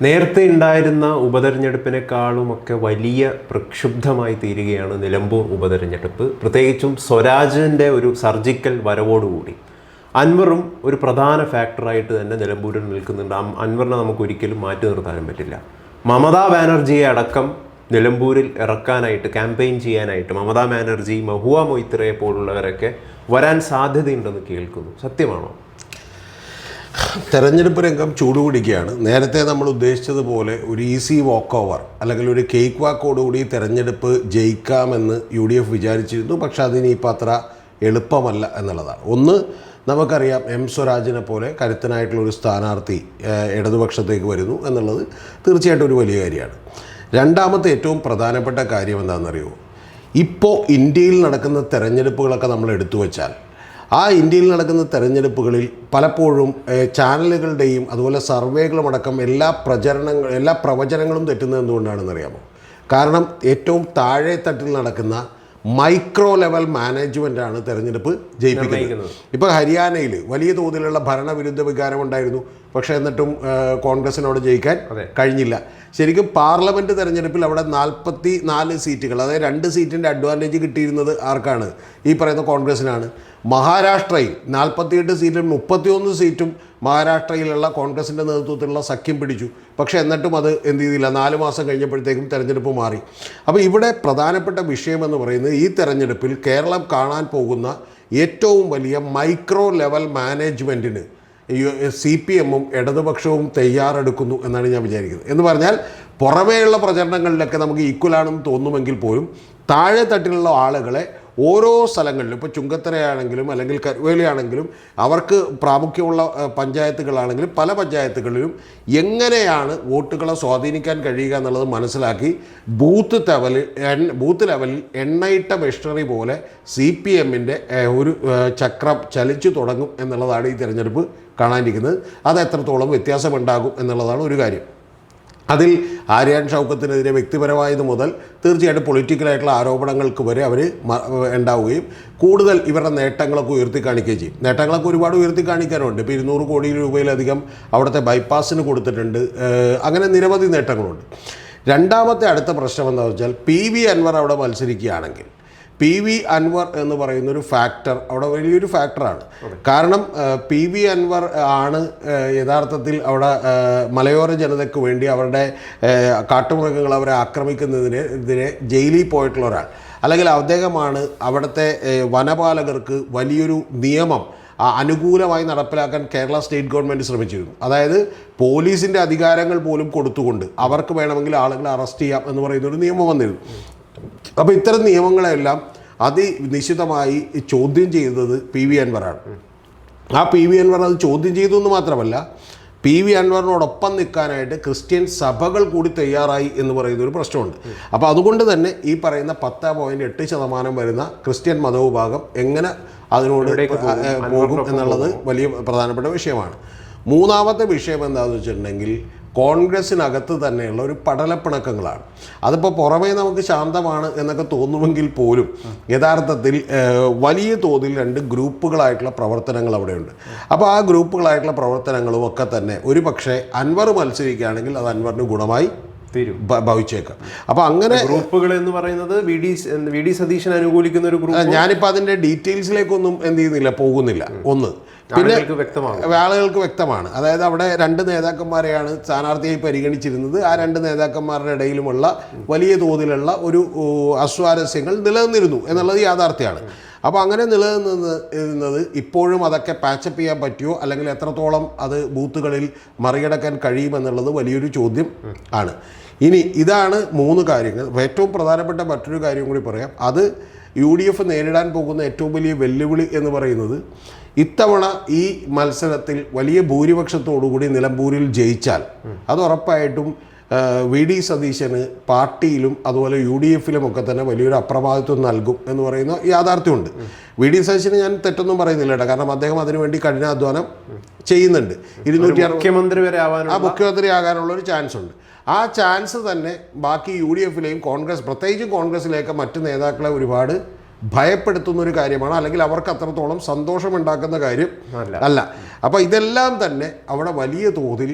നേരത്തെ ഉണ്ടായിരുന്ന ഉപതെരഞ്ഞെടുപ്പിനേക്കാളുമൊക്കെ വലിയ പ്രക്ഷുബ്ധമായി തീരുകയാണ് നിലമ്പൂർ ഉപതെരഞ്ഞെടുപ്പ്. പ്രത്യേകിച്ചും സ്വരാജിൻ്റെ ഒരു സർജിക്കൽ വരവോടുകൂടി അൻവറും ഒരു പ്രധാന ഫാക്ടറായിട്ട് തന്നെ നിലമ്പൂരിൽ നിൽക്കുന്നുണ്ട്. അൻവറിനെ നമുക്ക് ഒരിക്കലും മാറ്റി നിർത്താനും പറ്റില്ല. മമതാ ബാനർജിയെ അടക്കം നിലമ്പൂരിൽ ഇറക്കാനായിട്ട് ക്യാമ്പയിൻ ചെയ്യാനായിട്ട് മമതാ ബാനർജി, മഹുവ മൊയ്ത്രയെ പോലുള്ളവരൊക്കെ വരാൻ സാധ്യതയുണ്ടെന്ന് കേൾക്കുന്നു. സത്യമാണോ? തെരഞ്ഞെടുപ്പ് രംഗം ചൂടുപിടിക്കുകയാണ്. നേരത്തെ നമ്മൾ ഉദ്ദേശിച്ചതുപോലെ ഒരു ഈസി വാക്ക് ഓവർ അല്ലെങ്കിൽ ഒരു കേക്ക് വാക്കോടുകൂടി തെരഞ്ഞെടുപ്പ് ജയിക്കാമെന്ന് UDF വിചാരിച്ചിരുന്നു. പക്ഷെ അതിനിപ്പോൾ അത്ര എളുപ്പമല്ല എന്നുള്ളതാണ്. ഒന്ന്, നമുക്കറിയാം സ്വരാജിനെ പോലെ കരുത്തനായിട്ടുള്ളൊരു സ്ഥാനാർത്ഥി ഇടതുപക്ഷത്തേക്ക് വരുന്നു എന്നുള്ളത് തീർച്ചയായിട്ടും ഒരു വലിയ കാര്യമാണ്. രണ്ടാമത്തെ ഏറ്റവും പ്രധാനപ്പെട്ട കാര്യം എന്താണെന്നറിയോ? ഇപ്പോൾ ഇന്ത്യയിൽ നടക്കുന്ന തെരഞ്ഞെടുപ്പുകളൊക്കെ നമ്മൾ എടുത്തു വച്ചാൽ ആ ഇന്ത്യയിൽ നടക്കുന്ന തെരഞ്ഞെടുപ്പുകളിൽ പലപ്പോഴും ചാനലുകളുടെയും അതുപോലെ സർവേകളുമടക്കം എല്ലാ പ്രവചനങ്ങളും തെറ്റുന്നത് എന്തുകൊണ്ടാണെന്നറിയാമോ? കാരണം ഏറ്റവും താഴെ തട്ടിൽ നടക്കുന്ന മൈക്രോ ലെവൽ മാനേജ്മെൻറ്റാണ് തെരഞ്ഞെടുപ്പ് ജയിപ്പിക്കുന്നത്. ഇപ്പോൾ ഹരിയാനയിൽ വലിയ തോതിലുള്ള ഭരണവിരുദ്ധ വികാരം ഉണ്ടായിരുന്നു. പക്ഷേ എന്നിട്ടും കോൺഗ്രസിനോട് ജയിക്കാൻ കഴിഞ്ഞില്ല. ശരിക്കും പാർലമെൻറ്റ് തെരഞ്ഞെടുപ്പിൽ അവിടെ 44 സീറ്റുകൾ, അതായത് 2 സീറ്റിൻ്റെ അഡ്വാൻറ്റേജ് കിട്ടിയിരുന്നത് ആർക്കാണ്? ഈ പറയുന്ന കോൺഗ്രസിനാണ്. മഹാരാഷ്ട്രയിൽ 48 സീറ്റിൽ 31 സീറ്റും മഹാരാഷ്ട്രയിലുള്ള കോൺഗ്രസിൻ്റെ നേതൃത്വത്തിലുള്ള സഖ്യം പിടിച്ചു. പക്ഷേ എന്നിട്ടും അത് എന്ത് ചെയ്തില്ല, 4 മാസം കഴിഞ്ഞപ്പോഴത്തേക്കും തെരഞ്ഞെടുപ്പ് മാറി. അപ്പോൾ ഇവിടെ പ്രധാനപ്പെട്ട വിഷയമെന്ന് പറയുന്നത് ഈ തെരഞ്ഞെടുപ്പിൽ കേരളം കാണാൻ പോകുന്ന ഏറ്റവും വലിയ മൈക്രോ ലെവൽ മാനേജ്മെൻറ്റിന് CPM-ഉം ഇടതുപക്ഷവും തയ്യാറെടുക്കുന്നു എന്നാണ് ഞാൻ വിചാരിക്കുന്നത്. എന്ന് പറഞ്ഞാൽ പുറമേയുള്ള പ്രചരണങ്ങളിലൊക്കെ നമുക്ക് ഈക്വലാണെന്ന് തോന്നുമെങ്കിൽ പോലും താഴെ തട്ടിലുള്ള ആളുകളെ ഓരോ സ്ഥലങ്ങളിലും, ഇപ്പോൾ ചുങ്കത്തറയാണെങ്കിലും അല്ലെങ്കിൽ കരുവേലിയാണെങ്കിലും അവർക്ക് പ്രാമുഖ്യമുള്ള പഞ്ചായത്തുകളാണെങ്കിലും പല പഞ്ചായത്തുകളിലും എങ്ങനെയാണ് വോട്ടുകളെ സ്വാധീനിക്കാൻ കഴിയുക എന്നുള്ളത് മനസ്സിലാക്കി ബൂത്ത് ലെവലിൽ എണ്ണയിട്ട മെഷീനറി പോലെ CPM-ൻ്റെ ഒരു ചക്രം ചലിച്ചു തുടങ്ങും എന്നുള്ളതാണ് ഈ തിരഞ്ഞെടുപ്പ് കാണാനിരിക്കുന്നത്. അത് എത്രത്തോളം വ്യത്യാസമുണ്ടാകും എന്നുള്ളതാണ് ഒരു കാര്യം. അതിൽ ആര്യാൻ ഷൗക്കത്തിനെതിരെ വ്യക്തിപരമായത് മുതൽ തീർച്ചയായിട്ടും പൊളിറ്റിക്കലായിട്ടുള്ള ആരോപണങ്ങൾക്ക് വരെ അവർ ഉണ്ടാവുകയും കൂടുതൽ ഇവരുടെ നേട്ടങ്ങളൊക്കെ ഉയർത്തി കാണിക്കുകയും ചെയ്യും. നേട്ടങ്ങളൊക്കെ ഒരുപാട് ഉയർത്തി കാണിക്കാനുണ്ട്. ഇപ്പോൾ 200 കോടി രൂപയിലധികം അവിടുത്തെ ബൈപ്പാസിന് കൊടുത്തിട്ടുണ്ട്. അങ്ങനെ നിരവധി നേട്ടങ്ങളുണ്ട്. രണ്ടാമത്തെ അടുത്ത പ്രശ്നം എന്താണെന്ന് വെച്ചാൽ PV അൻവർ അവിടെ മത്സരിക്കുകയാണെങ്കിൽ PV അൻവർ എന്ന് പറയുന്നൊരു ഫാക്ടർ അവിടെ വലിയൊരു ഫാക്ടറാണ്. കാരണം PV അൻവർ ആണ് യഥാർത്ഥത്തിൽ അവിടെ മലയോര ജനതയ്ക്ക് വേണ്ടി അവരുടെ കാട്ടുമൃഗങ്ങൾ അവരെ ആക്രമിക്കുന്നതിനെതിരെ ജയിലിൽ പോയിട്ടുള്ള ഒരാൾ, അല്ലെങ്കിൽ അദ്ദേഹമാണ് അവിടുത്തെ വനപാലകർക്ക് വലിയൊരു നിയമം അനുകൂലമായി നടപ്പിലാക്കാൻ കേരള സ്റ്റേറ്റ് ഗവൺമെൻറ് ശ്രമിച്ചിരുന്നു. അതായത് പോലീസിൻ്റെ അധികാരങ്ങൾ പോലും കൊടുത്തുകൊണ്ട് അവർക്ക് വേണമെങ്കിൽ ആളുകളെ അറസ്റ്റ് ചെയ്യാം എന്ന് പറയുന്നൊരു നിയമം വന്നിരുന്നു. അപ്പോൾ ഇത്തരം നിയമങ്ങളെല്ലാം അതിനിശ്ചിതമായി ചോദ്യം ചെയ്തത് PV അൻവറാണ്. ആ PV അൻവർ അത് ചോദ്യം ചെയ്തു എന്ന് മാത്രമല്ല, PV അൻവറിനോടൊപ്പം നിൽക്കാനായിട്ട് ക്രിസ്ത്യൻ സഭകൾ കൂടി തയ്യാറായി എന്ന് പറയുന്ന ഒരു പ്രശ്നമുണ്ട്. അപ്പോൾ അതുകൊണ്ട് തന്നെ ഈ പറയുന്ന 10.8% വരുന്ന ക്രിസ്ത്യൻ മതവിഭാഗം എങ്ങനെ അതിനോട് പോകും എന്നുള്ളത് വലിയ പ്രധാനപ്പെട്ട വിഷയമാണ്. മൂന്നാമത്തെ വിഷയം എന്താണെന്ന് വെച്ചിട്ടുണ്ടെങ്കിൽ കോൺഗ്രസിനകത്ത് തന്നെയുള്ള ഒരു പടലപ്പിണക്കങ്ങളാണ്. അതിപ്പോൾ പുറമേ നമുക്ക് ശാന്തമാണ് എന്നൊക്കെ തോന്നുമെങ്കിൽ പോലും യഥാർത്ഥത്തിൽ വലിയ തോതിൽ 2 ഗ്രൂപ്പുകളായിട്ടുള്ള പ്രവർത്തനങ്ങൾ അവിടെയുണ്ട്. അപ്പോൾ ആ ഗ്രൂപ്പുകളായിട്ടുള്ള പ്രവർത്തനങ്ങളും ഒക്കെ തന്നെ ഒരു പക്ഷേ അൻവർ മത്സരിക്കുകയാണെങ്കിൽ അത് അൻവറിന് ഗുണമായി ഭവിച്ചേക്കാം. അപ്പോൾ അങ്ങനെ ഗ്രൂപ്പുകൾ എന്ന് പറയുന്നത് വി ഡി സതീശൻ അനുകൂലിക്കുന്ന ഒരു ഗ്രൂപ്പ്. ഞാനിപ്പോൾ അതിൻ്റെ ഡീറ്റെയിൽസിലേക്കൊന്നും പോകുന്നില്ല. ഒന്ന്, പിന്നെ ആളുകൾക്ക് വ്യക്തമാണ്. അതായത് അവിടെ 2 നേതാക്കന്മാരെയാണ് സ്ഥാനാർത്ഥിയായി പരിഗണിച്ചിരുന്നത്. ആ 2 നേതാക്കന്മാരുടെ ഇടയിലുമുള്ള വലിയ തോതിലുള്ള ഒരു അസ്വാരസ്യങ്ങൾ നിലനിന്നിരുന്നു എന്നുള്ളത് യാഥാർത്ഥ്യമാണ്. അപ്പോൾ അങ്ങനെ നിലനിന്നിരുന്നത് ഇപ്പോഴും അതൊക്കെ പാച്ചപ്പ് ചെയ്യാൻ പറ്റുമോ, അല്ലെങ്കിൽ എത്രത്തോളം അത് ബൂത്തുകളിൽ മറികടക്കാൻ കഴിയുമെന്നുള്ളത് വലിയൊരു ചോദ്യം ആണ്. ഇനി ഇതാണ് 3 കാര്യങ്ങൾ. ഏറ്റവും പ്രധാനപ്പെട്ട മറ്റൊരു കാര്യം കൂടി പറയാം. അത് UDF നേരിടാൻ പോകുന്ന ഏറ്റവും വലിയ വെല്ലുവിളി എന്ന് പറയുന്നത്, ഇത്തവണ ഈ മത്സരത്തിൽ വലിയ ഭൂരിപക്ഷത്തോടുകൂടി നിലമ്പൂരിൽ ജയിച്ചാൽ അത് ഉറപ്പായിട്ടും VD സതീശന് പാർട്ടിയിലും അതുപോലെ UDF-ലും ഒക്കെ തന്നെ വലിയൊരു അപ്രമാദിത്വം നൽകും എന്ന് പറയുന്ന യാഥാർത്ഥ്യമുണ്ട്. VD സതീശന് ഞാൻ തെറ്റൊന്നും പറയുന്നില്ല കേട്ടോ. കാരണം അദ്ദേഹം അതിനുവേണ്ടി കഠിനാധ്വാനം ചെയ്യുന്നുണ്ട്. 260 മുഖ്യമന്ത്രി ആകാനുള്ള ഒരു ചാൻസ് ഉണ്ട്. ആ ചാൻസ് തന്നെ ബാക്കി UDF-ലെയും പ്രത്യേകിച്ചും കോൺഗ്രസിലേക്ക് മറ്റ് നേതാക്കളെ ഒരുപാട് ഭയപ്പെടുത്തുന്ന ഒരു കാര്യമാണ്, അല്ലെങ്കിൽ അവർക്ക് അത്രത്തോളം സന്തോഷമുണ്ടാക്കുന്ന കാര്യം അല്ല. അപ്പോൾ ഇതെല്ലാം തന്നെ അവിടെ വലിയ തോതിൽ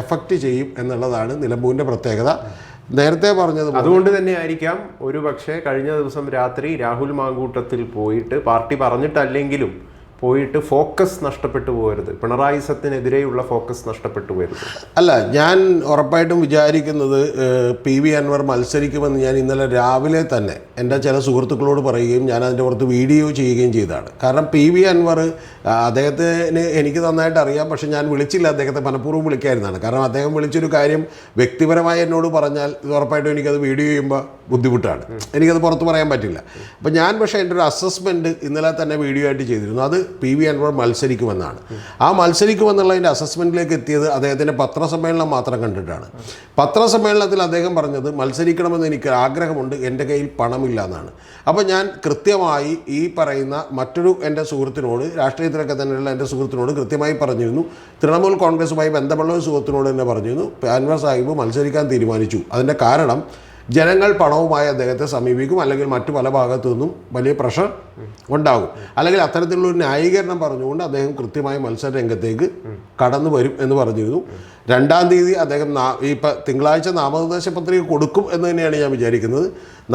എഫക്റ്റ് ചെയ്യും എന്നുള്ളതാണ് നിലമ്പൂരിൻ്റെ പ്രത്യേകത. നേരത്തെ പറഞ്ഞത് അതുകൊണ്ട് തന്നെ ആയിരിക്കാം ഒരു പക്ഷേ കഴിഞ്ഞ ദിവസം രാത്രി രാഹുൽ മാങ്കൂട്ടത്തിൽ പോയിട്ട് പാർട്ടി പറഞ്ഞിട്ടല്ലെങ്കിലും പോയിട്ട് ഫോക്കസ് നഷ്ടപ്പെട്ടു പോകരുത്, പിണറായി സത്തിനെതിരെയുള്ള ഫോക്കസ് നഷ്ടപ്പെട്ടു പോകരുത്. അല്ല, ഞാൻ ഉറപ്പായിട്ടും വിചാരിക്കുന്നത് PV അൻവർ മത്സരിക്കുമെന്ന് ഞാൻ ഇന്നലെ രാവിലെ തന്നെ എൻ്റെ ചില സുഹൃത്തുക്കളോട് പറയുകയും ഞാൻ അതിൻ്റെ പുറത്ത് വീഡിയോ ചെയ്യുകയും ചെയ്തതാണ്. കാരണം PV അൻവർ അദ്ദേഹത്തിന് എനിക്ക് നന്നായിട്ട് അറിയാം, പക്ഷെ ഞാൻ വിളിച്ചില്ല, അദ്ദേഹത്തെ മനഃപൂർവ്വം വിളിക്കായിരുന്നതാണ്. കാരണം അദ്ദേഹം വിളിച്ചൊരു കാര്യം വ്യക്തിപരമായി എന്നോട് പറഞ്ഞാൽ ഇത് ഉറപ്പായിട്ടും എനിക്കത് വീഡിയോ ചെയ്യുമ്പോൾ ബുദ്ധിമുട്ടാണ്, എനിക്കത് പുറത്ത് പറയാൻ പറ്റില്ല. അപ്പം ഞാൻ പക്ഷേ എൻ്റെ ഒരു അസസ്മെൻറ്റ് ഇന്നലെ തന്നെ വീഡിയോ ആയിട്ട് ചെയ്തിരുന്നു. അത് PV അൻവർ മത്സരിക്കുമെന്നാണ്. ആ മത്സരിക്കുമെന്നുള്ളതിൻ്റെ അസസ്മെൻറ്റിലേക്ക് എത്തിയത് അദ്ദേഹത്തിൻ്റെ പത്രസമ്മേളനം മാത്രം കണ്ടിട്ടാണ്. പത്രസമ്മേളനത്തിൽ അദ്ദേഹം പറഞ്ഞത് മത്സരിക്കണമെന്ന് എനിക്ക് ആഗ്രഹമുണ്ട്, എൻ്റെ കയ്യിൽ പണമില്ല എന്നാണ്. അപ്പോൾ ഞാൻ കൃത്യമായി ഈ പറയുന്ന മറ്റൊരു എൻ്റെ സുഹൃത്തിനോട്, രാഷ്ട്രീയത്തിലൊക്കെ തന്നെയുള്ള എൻ്റെ സുഹൃത്തിനോട് കൃത്യമായി പറഞ്ഞിരുന്നു, തൃണമൂൽ കോൺഗ്രസുമായി ബന്ധമുള്ള ഒരു സുഹൃത്തിനോട് തന്നെ പറഞ്ഞിരുന്നു, അൻവർ സാഹിബ് മത്സരിക്കാൻ തീരുമാനിച്ചു. അതിൻ്റെ കാരണം ജനങ്ങൾ പണവുമായി അദ്ദേഹത്തെ സമീപിക്കും, അല്ലെങ്കിൽ മറ്റു പല ഭാഗത്തു നിന്നും വലിയ പ്രഷർ ഉണ്ടാകും, അല്ലെങ്കിൽ അത്തരത്തിലുള്ളൊരു ന്യായീകരണം പറഞ്ഞുകൊണ്ട് അദ്ദേഹം കൃത്യമായി മത്സര രംഗത്തേക്ക് കടന്നു വരും എന്ന് പറഞ്ഞിരുന്നു. 2-ാം തീയതി അദ്ദേഹം തിങ്കളാഴ്ച നാമനിർദ്ദേശ പത്രിക കൊടുക്കും എന്ന് തന്നെയാണ് ഞാൻ വിചാരിക്കുന്നത്.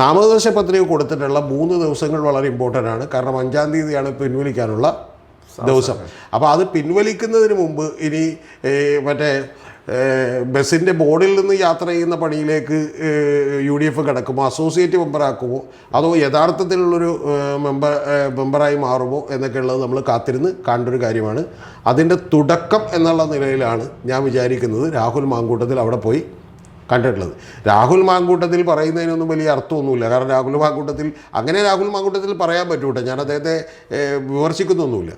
നാമനിർദ്ദേശ പത്രിക കൊടുത്തിട്ടുള്ള 3 ദിവസങ്ങൾ വളരെ ഇമ്പോർട്ടൻ്റ് ആണ്. കാരണം 5-ാം തീയതിയാണ് പിൻവലിക്കാനുള്ള ദിവസം. അപ്പോൾ അത് പിൻവലിക്കുന്നതിന് മുമ്പ് ഇനി മറ്റേ ബസ്സിൻ്റെ ബോർഡിൽ നിന്ന് യാത്ര ചെയ്യുന്ന പണിയിലേക്ക് UDF കിടക്കുമോ, അസോസിയേറ്റ് മെമ്പറാക്കുമോ, അതോ യഥാർത്ഥത്തിലുള്ളൊരു മെമ്പറായി മാറുമോ എന്നൊക്കെ ഉള്ളത് നമ്മൾ കാത്തിരുന്ന് കാണേണ്ട ഒരു കാര്യമാണ്. അതിൻ്റെ തുടക്കം എന്നുള്ള നിലയിലാണ് ഞാൻ വിചാരിക്കുന്നത് രാഹുൽ മാങ്കൂട്ടത്തിൽ അവിടെ പോയി കണ്ടിട്ടുള്ളത്. രാഹുൽ മാങ്കൂട്ടത്തിൽ പറയുന്നതിനൊന്നും വലിയ അർത്ഥമൊന്നുമില്ല. കാരണം രാഹുൽ മാങ്കൂട്ടത്തിൽ പറയാൻ പറ്റൂട്ടെ, ഞാൻ അദ്ദേഹത്തെ വിമർശിക്കുന്നൊന്നുമില്ല.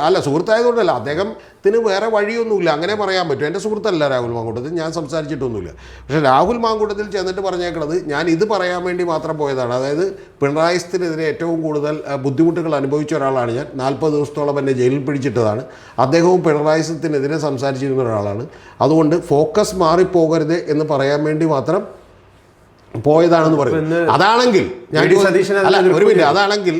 അല്ല, സുഹൃത്തായതുകൊണ്ടല്ല, അദ്ദേഹത്തിന് വേറെ വഴിയൊന്നുമില്ല, അങ്ങനെ പറയാൻ പറ്റും. എൻ്റെ സുഹൃത്തല്ല രാഹുൽ മാങ്കൂട്ടത്തിൽ, ഞാൻ സംസാരിച്ചിട്ടൊന്നുമില്ല. പക്ഷേ രാഹുൽ മാങ്കൂട്ടത്തിൽ ചെന്നിട്ട് പറഞ്ഞേക്കണത് ഞാൻ ഇത് പറയാൻ വേണ്ടി മാത്രം പോയതാണ്. അതായത് പിണറായിത്തിനെതിരെ ഏറ്റവും കൂടുതൽ ബുദ്ധിമുട്ടുകൾ അനുഭവിച്ച ഒരാളാണ് ഞാൻ. 40 ദിവസത്തോളം എന്നെ ജയിലിൽ പിടിച്ചിട്ടതാണ്. അദ്ദേഹവും പിണറായിത്തിനെതിരെ സംസാരിച്ചിരുന്ന ഒരാളാണ്. അതുകൊണ്ട് ഫോക്കസ് മാറിപ്പോകരുത് എന്ന് പറയാൻ വേണ്ടി മാത്രം പോയതാണെന്ന് പറയും. അതാണെങ്കിൽ അതാണെങ്കിൽ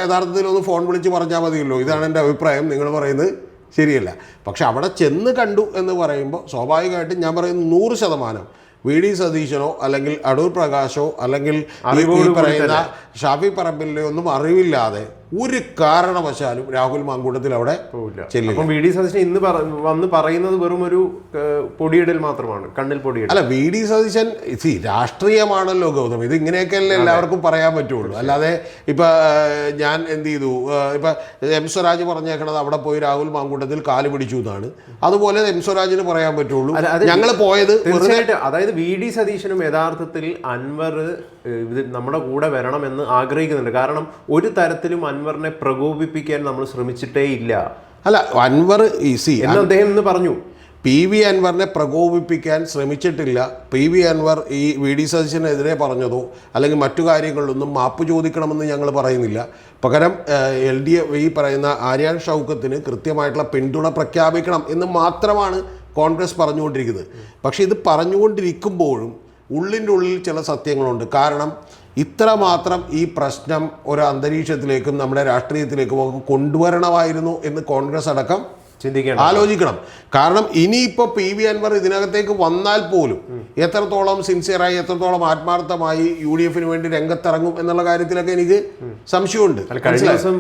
യഥാർത്ഥത്തിൽ ഒന്ന് ഫോൺ വിളിച്ച് പറഞ്ഞാൽ മതിയല്ലോ, ഇതാണ് എൻ്റെ അഭിപ്രായം, നിങ്ങൾ പറയുന്നത് ശരിയല്ല. പക്ഷെ അവിടെ ചെന്ന് കണ്ടു എന്ന് പറയുമ്പോൾ സ്വാഭാവികമായിട്ടും ഞാൻ പറയുന്നത് 100% VD സതീശനോ അല്ലെങ്കിൽ അടൂർ പ്രകാശോ അല്ലെങ്കിൽ ഈ പറയുന്ന ഷാഫി പറമ്പിലിനെ ഒന്നും അറിവില്ലാതെ ഒരു കാരണവശാലും രാഹുൽ മാങ്കൂട്ടത്തിൽ അവിടെ ചെല്ലില്ല. VD സതീശൻ ഇന്ന് വന്ന് പറയുന്നത് വെറും ഒരു പൊടിയിടൽ മാത്രമാണ്, കണ്ണിൽ പൊടിയിടൽ. അല്ല, VD സതീശൻ രാഷ്ട്രീയമാണല്ലോ ഗൗതം, ഇത് ഇങ്ങനെയൊക്കെയല്ലേ എല്ലാവർക്കും പറയാൻ പറ്റുള്ളൂ. അല്ലാതെ ഇപ്പം ഞാൻ എന്ത് ചെയ്തു, ഇപ്പം M സ്വരാജ് പറഞ്ഞേക്കണത് അവിടെ പോയി രാഹുൽ മാങ്കൂട്ടത്തിൽ കാല് പിടിച്ചു എന്നാണ്. അതുപോലെ M സ്വരാജിന് പറയാൻ പറ്റുള്ളൂ. ഞങ്ങൾ പോയത് തീർച്ചയായിട്ടും, അതായത് VD സതീശനും യഥാർത്ഥത്തിൽ അൻവർ ഇത് നമ്മുടെ കൂടെ വരണമെന്ന് ആഗ്രഹിക്കുന്നുണ്ട്. കാരണം ഒരു തരത്തിലും അൻവറിനെ പ്രകോപിപ്പിക്കാൻ നമ്മൾ ശ്രമിച്ചിട്ടേ ഇല്ല. അല്ല, അൻവർ എന്ന് അദ്ദേഹം ഇന്ന് പറഞ്ഞു. PV അൻവറിനെ പ്രകോപിപ്പിക്കാൻ ശ്രമിച്ചിട്ടില്ല. PV അൻവർ ഈ VD സതീശനെതിരെ പറഞ്ഞതോ അല്ലെങ്കിൽ മറ്റു കാര്യങ്ങളിലൊന്നും മാപ്പ് ചോദിക്കണമെന്ന് ഞങ്ങൾ പറയുന്നില്ല. പകരം LDF ഈ പറയുന്ന ആര്യാൻ ഷൗക്കത്തിന് കൃത്യമായിട്ടുള്ള പിന്തുണ പ്രഖ്യാപിക്കണം എന്ന് മാത്രമാണ് കോൺഗ്രസ് പറഞ്ഞുകൊണ്ടിരിക്കുന്നത്. പക്ഷേ ഇത് പറഞ്ഞുകൊണ്ടിരിക്കുമ്പോഴും ഉള്ളിൻ്റെ ഉള്ളിൽ ചില സത്യങ്ങളുണ്ട്. കാരണം ഇത്രമാത്രം ഈ പ്രശ്നം ഒരു അന്തരീക്ഷത്തിലേക്കും നമ്മുടെ രാഷ്ട്രീയത്തിലേക്കും ഒക്കെ കൊണ്ടുവരണമായിരുന്നു എന്ന് കോൺഗ്രസ് അടക്കം ആലോചിക്കണം. കാരണം ഇനിയിപ്പോൾ PV അൻവർ ഇതിനകത്തേക്ക് വന്നാൽ പോലും എത്രത്തോളം സിൻസിയറായി, എത്രത്തോളം ആത്മാർത്ഥമായി UDFന് വേണ്ടി രംഗത്തിറങ്ങും എന്നുള്ള കാര്യത്തിലൊക്കെ എനിക്ക് സംശയമുണ്ട്. കഴിഞ്ഞ ദിവസം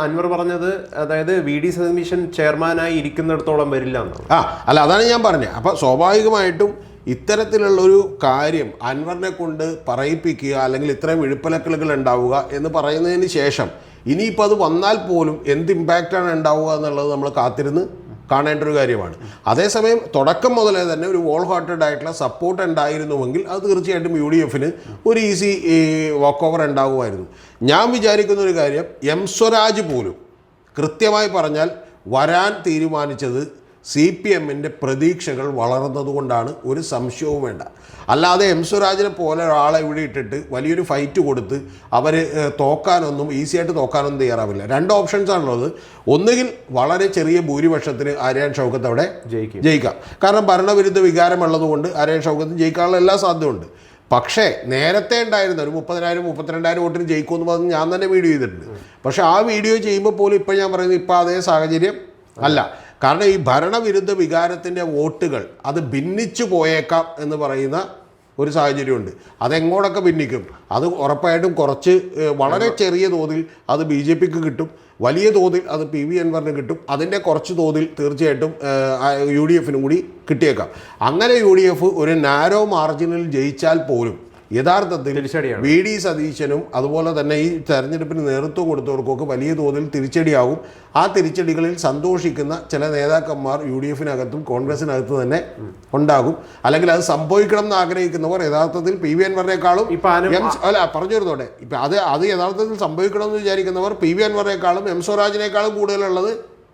അൻവർ പറഞ്ഞത്, അതായത് VD സതീശൻ ചെയർമാനായി ഇരിക്കുന്നിടത്തോളം വരില്ല എന്നാണ്. അല്ല, അതാണ് ഞാൻ പറഞ്ഞത്. അപ്പോൾ സ്വാഭാവികമായിട്ടും ഇത്തരത്തിലുള്ളൊരു കാര്യം അൻവറിനെ കൊണ്ട് പറയിപ്പിക്കുക, അല്ലെങ്കിൽ ഇത്രയും ഇഴുപ്പലക്കലുകൾ ഉണ്ടാവുക എന്ന് പറയുന്നതിന് ശേഷം ഇനിയിപ്പോൾ അത് വന്നാൽ പോലും എന്ത് ഇമ്പാക്റ്റാണ് ഉണ്ടാവുക എന്നുള്ളത് നമ്മൾ കാത്തിരുന്ന് കാണേണ്ട ഒരു കാര്യമാണ്. അതേസമയം തുടക്കം മുതലേ തന്നെ ഒരു വോൾ ഹാർട്ടഡ് ആയിട്ടുള്ള സപ്പോർട്ട് ഉണ്ടായിരുന്നുവെങ്കിൽ അത് തീർച്ചയായിട്ടും UDFന് ഒരു ഈസി വാക്ക് ഓവർ ഉണ്ടാകുമായിരുന്നു. ഞാൻ വിചാരിക്കുന്ന ഒരു കാര്യം, M സ്വരാജ് പോലും കൃത്യമായി പറഞ്ഞാൽ വരാൻ തീരുമാനിച്ചത് CPMൻ്റെ പ്രതീക്ഷകൾ വളർന്നതുകൊണ്ടാണ്, ഒരു സംശയവും വേണ്ട. അല്ലാതെ M സ്വരാജിനെ പോലെ ഒരാളെ ഇവിടെ ഇട്ടിട്ട് വലിയൊരു ഫൈറ്റ് കൊടുത്ത് അവർ തോക്കാനൊന്നും ഈസിയായിട്ട് തോക്കാനൊന്നും തയ്യാറാവില്ല. 2 ഓപ്ഷൻസ് ആണുള്ളത്. ഒന്നുകിൽ വളരെ ചെറിയ ഭൂരിപക്ഷത്തിന് ആര്യാൻ ഷൗക്കത്ത് അവിടെ ജയിക്കാം. കാരണം ഭരണവിരുദ്ധ വികാരമുള്ളതുകൊണ്ട് ആര്യാൻ ഷൗക്കത്ത് ജയിക്കാനുള്ള എല്ലാ സാധ്യതയുണ്ട്. പക്ഷേ നേരത്തെ ഉണ്ടായിരുന്ന ഒരു 30,000 32,000 വോട്ടിന് ജയിക്കുമെന്ന് പറഞ്ഞ് ഞാൻ തന്നെ വീഡിയോ ചെയ്തിട്ടുണ്ട്. പക്ഷേ ആ വീഡിയോ ചെയ്യുമ്പോൾ പോലും ഇപ്പോൾ ഞാൻ പറയുന്നത് ഇപ്പോൾ അതേ സാഹചര്യം അല്ല. കാരണം ഈ ഭരണവിരുദ്ധ വികാരത്തിൻ്റെ വോട്ടുകൾ അത് ഭിന്നിച്ചു പോയേക്കാം എന്ന് പറയുന്ന ഒരു സാഹചര്യമുണ്ട്. അതെങ്ങോട്ടൊക്കെ ഭിന്നിക്കും, അത് ഉറപ്പായിട്ടും കുറച്ച് വളരെ ചെറിയ തോതിൽ അത് BJPക്ക് കിട്ടും, വലിയ തോതിൽ അത് PV അൻവറിന് കിട്ടും, അതിൻ്റെ കുറച്ച് തോതിൽ തീർച്ചയായിട്ടും UDFനും കൂടി കിട്ടിയേക്കാം. അങ്ങനെ UDF ഒരു നാരോ മാർജിനിൽ ജയിച്ചാൽ പോലും യഥാർത്ഥത്തിൽ VD സതീശനും അതുപോലെ തന്നെ ഈ തെരഞ്ഞെടുപ്പിന് നേതൃത്വം കൊടുത്തവർക്കൊക്കെ വലിയ തോതിൽ തിരിച്ചടിയാകും. ആ തിരിച്ചടികളിൽ സന്തോഷിക്കുന്ന ചില നേതാക്കന്മാർ UDFനകത്തും കോൺഗ്രസിനകത്തും തന്നെ ഉണ്ടാകും. അല്ലെങ്കിൽ അത് സംഭവിക്കണം എന്ന് ആഗ്രഹിക്കുന്നവർ യഥാർത്ഥത്തിൽ PV അൻവറിനേക്കാളും പറഞ്ഞു വരുന്നോടെ ഇപ്പം അത് യഥാർത്ഥത്തിൽ സംഭവിക്കണം എന്ന് വിചാരിക്കുന്നവർ PV അൻവറിനേക്കാളും M സ്വരാജിനേക്കാളും കൂടുതലുള്ളത്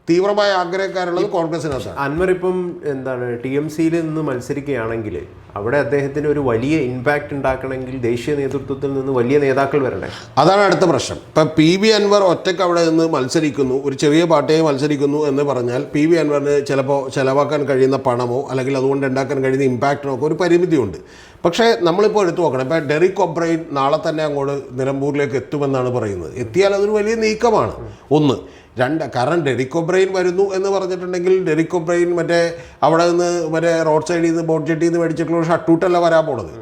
തീവ്രമായ ആഗ്രഹക്കാരുള്ളത് കോൺഗ്രസിനകത്താണ്. അൻവർ ഇപ്പം എന്താണ് TMCയിൽ നിന്ന് മത്സരിക്കുകയാണെങ്കിൽ അവിടെ അദ്ദേഹത്തിന് ഒരു വലിയ ഇമ്പാക്റ്റ് ഉണ്ടാക്കണമെങ്കിൽ ദേശീയ നേതൃത്വത്തിൽ നിന്ന് വലിയ നേതാക്കൾ വരണ്ടേ? അതാണ് അടുത്ത പ്രശ്നം. ഇപ്പം PV അൻവർ ഒറ്റയ്ക്ക് അവിടെ നിന്ന് മത്സരിക്കുന്നു, ഒരു ചെറിയ പാർട്ടിയെ മത്സരിക്കുന്നു എന്ന് പറഞ്ഞാൽ PV അൻവറിന് ചിലപ്പോൾ ചിലവാക്കാൻ കഴിയുന്ന പണമോ അല്ലെങ്കിൽ അതുകൊണ്ട് ഉണ്ടാക്കാൻ കഴിയുന്ന ഇമ്പാക്റ്റിനോ ഒക്കെ ഒരു പരിമിതിയുണ്ട്. പക്ഷേ നമ്മളിപ്പോൾ എടുത്തു നോക്കണം, ഇപ്പം ഡെറിക് ഒബ്രൈൻ നാളെ തന്നെ അങ്ങോട്ട് നിലമ്പൂരിലേക്ക് എത്തുമെന്നാണ് പറയുന്നത്. എത്തിയാൽ അതൊരു വലിയ നീക്കമാണ്. ഒന്ന്. കാരണം ഡെറിക് ഒബ്രൈൻ വരുന്നു എന്ന് പറഞ്ഞിട്ടുണ്ടെങ്കിൽ ഡെറിക് ഒബ്രൈൻ മറ്റേ അവിടെ നിന്ന് മറ്റേ റോഡ് സൈഡിൽ നിന്ന് ബോട്ട് ജെട്ടിയിൽ നിന്ന് മേടിച്ചിട്ടുള്ള ഒരു ഷട്ടൂട്ടല്ല വരാൻ പോണത്.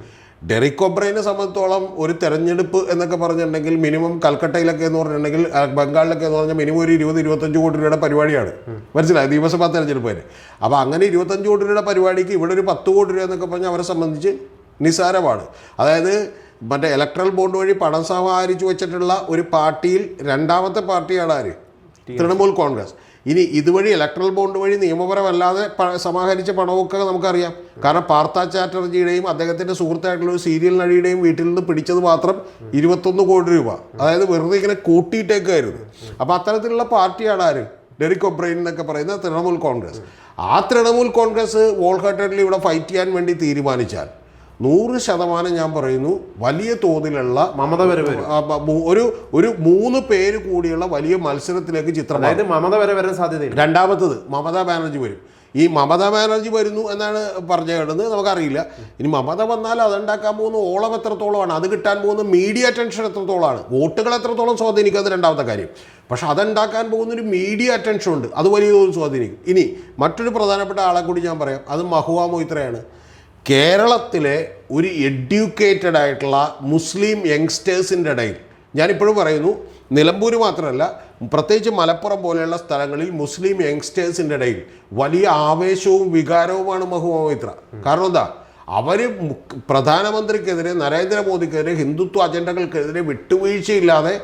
ഡെറിക് ഒബ്രൈനെ സംബന്ധിച്ചോളം ഒരു തെരഞ്ഞെടുപ്പ് എന്നൊക്കെ പറഞ്ഞിട്ടുണ്ടെങ്കിൽ മിനിമം കൽക്കട്ടയിലൊക്കെ എന്ന് പറഞ്ഞിട്ടുണ്ടെങ്കിൽ ബംഗാളിലൊക്കെ എന്ന് പറഞ്ഞാൽ മിനിമം ഒരു 20-25 കോടി രൂപയുടെ പരിപാടിയാണ്. മനസ്സിലായി? നിയമസഭാ തെരഞ്ഞെടുപ്പ് വരെ. അപ്പോൾ അങ്ങനെ 25 കോടി രൂപയുടെ പരിപാടിക്ക് ഇവിടെ ഒരു 10 കോടി രൂപ എന്നൊക്കെ പറഞ്ഞാൽ അവരെ സംബന്ധിച്ച് നിസ്സാരമാണ്. അതായത് മറ്റേ ഇലക്ട്രൽ ബോണ്ട് വഴി പണം സമാഹരിച്ചു വെച്ചിട്ടുള്ള ഒരു പാർട്ടിയിൽ രണ്ടാമത്തെ പാർട്ടിയാണ് ആര്? തൃണമൂൽ കോൺഗ്രസ്. ഇനി ഇതുവഴി ഇലക്ട്രൽ ബോണ്ട് വഴി നിയമപരമല്ലാതെ സമാഹരിച്ച പണമൊക്കെ നമുക്കറിയാം. കാരണം പാർത്ഥ ചാറ്റർജിയുടെയും അദ്ദേഹത്തിൻ്റെ സുഹൃത്തായിട്ടുള്ള ഒരു സീരിയൽ നടിയുടെയും വീട്ടിൽ നിന്ന് പിടിച്ചത് മാത്രം 21 കോടി രൂപ. അതായത് വെറുതെ ഇങ്ങനെ കൂട്ടിയിട്ടേക്കായിരുന്നു. അപ്പോൾ അത്തരത്തിലുള്ള പാർട്ടിയാണ് ആര്? ഡെറിക് ഒബ്രൈൻ എന്നൊക്കെ പറയുന്ന തൃണമൂൽ കോൺഗ്രസ്. ആ തൃണമൂൽ കോൺഗ്രസ് വോൾഹട്ടറിൽ ഇവിടെ ഫൈറ്റ് ചെയ്യാൻ വേണ്ടി തീരുമാനിച്ചാൽ 100% ഞാൻ പറയുന്നു വലിയ തോതിലുള്ള മമത വരെ ഒരു 3 പേര് കൂടിയുള്ള വലിയ മത്സരത്തിലേക്ക് ചിത്രം. അതായത് മമത വരെ വരാൻ സാധ്യതയില്ല. രണ്ടാമത്തത് മമതാ ബാനർജി വരും. ഈ മമതാ ബാനർജി വരുന്നു എന്നാണ് പറഞ്ഞു കേട്ടത്, നമുക്കറിയില്ല. ഇനി മമത വന്നാൽ അതുണ്ടാക്കാൻ പോകുന്ന ഓളം എത്രത്തോളമാണ്, അത് കിട്ടാൻ പോകുന്ന മീഡിയ അറ്റൻഷൻ എത്രത്തോളമാണ്, വോട്ടുകൾ എത്രത്തോളം സ്വാധീനിക്കും, അത് രണ്ടാമത്തെ കാര്യം. പക്ഷെ അതുണ്ടാക്കാൻ പോകുന്നൊരു മീഡിയ അറ്റൻഷൻ ഉണ്ട്, അത് വലിയ തോതിൽ സ്വാധീനിക്കും. ഇനി മറ്റൊരു പ്രധാനപ്പെട്ട ആളെ കൂടി ഞാൻ പറയാം, അത് മഹുവ മൊയ്ത്രയാണ്. കേരളത്തിലെ ഒരു എഡ്യൂക്കേറ്റഡ് ആയിട്ടുള്ള മുസ്ലിം യങ്സ്റ്റേഴ്സിൻ്റെ ഇടയിൽ, ഞാനിപ്പോഴും പറയുന്നു നിലമ്പൂർ മാത്രമല്ല പ്രത്യേകിച്ച് മലപ്പുറം പോലെയുള്ള സ്ഥലങ്ങളിൽ മുസ്ലിം യങ്സ്റ്റേഴ്സിൻ്റെ ഇടയിൽ വലിയ ആവേശവും വികാരവുമാണ് മഹുവ മൊയ്ത്ര. കാരണം എന്താ? അവർ പ്രധാനമന്ത്രിക്കെതിരെ, നരേന്ദ്രമോദിക്കെതിരെ, ഹിന്ദുത്വ അജണ്ടകൾക്കെതിരെ വിട്ടുവീഴ്ചയില്ലാതെ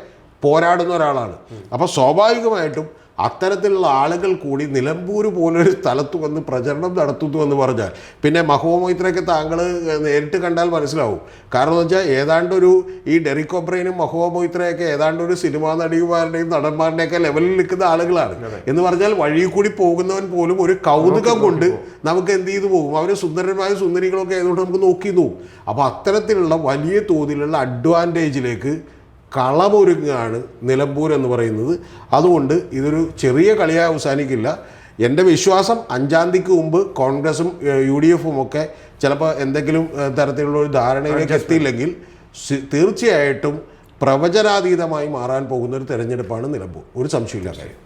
പോരാടുന്ന ഒരാളാണ്. അപ്പോൾ സ്വാഭാവികമായിട്ടും അത്തരത്തിലുള്ള ആളുകൾ കൂടി നിലമ്പൂർ പോലൊരു സ്ഥലത്ത് വന്ന് പ്രചരണം നടത്തുന്നു എന്ന് പറഞ്ഞാൽ പിന്നെ മഹുവ മൊയ്ത്രയൊക്കെ താങ്കൾ നേരിട്ട് കണ്ടാൽ മനസ്സിലാവും. കാരണം എന്ന് വെച്ചാൽ ഏതാണ്ടൊരു ഈ ഡെറിക് ഒബ്രൈനും മഹുവ മൊയ്ത്രയൊക്കെ ഏതാണ്ടൊരു സിനിമാ നടിമാരുടെയും നടന്മാരുടെയൊക്കെ ലെവലിൽ നിൽക്കുന്ന ആളുകളാണ്. എന്ന് പറഞ്ഞാൽ വഴി കൂടി പോകുന്നവൻ പോലും ഒരു കൗതുകം കൊണ്ട് നമുക്ക് എന്ത് ചെയ്തു പോകും, അവർ സുന്ദരന്മാരും സുന്ദരികളൊക്കെ ആയതുകൊണ്ട് നമുക്ക് നോക്കി പോകും. അപ്പോൾ അത്തരത്തിലുള്ള വലിയ തോതിലുള്ള അഡ്വാൻറ്റേജിലേക്ക് കളമൊരുങ്ങാണ് നിലമ്പൂർ എന്ന് പറയുന്നത്. അതുകൊണ്ട് ഇതൊരു ചെറിയ കളിയായി അവസാനിക്കില്ല. എൻ്റെ വിശ്വാസം 5-ാം തീയതിക്ക് മുമ്പ് കോൺഗ്രസും UDFും ഒക്കെ ചിലപ്പോൾ എന്തെങ്കിലും തരത്തിലുള്ള ഒരു ധാരണയിലേക്ക് എത്തിയില്ലെങ്കിൽ തീർച്ചയായിട്ടും പ്രവചനാതീതമായി മാറാൻ പോകുന്ന ഒരു തെരഞ്ഞെടുപ്പാണ് നിലമ്പൂർ. ഒരു സംശയമില്ല കാര്യം.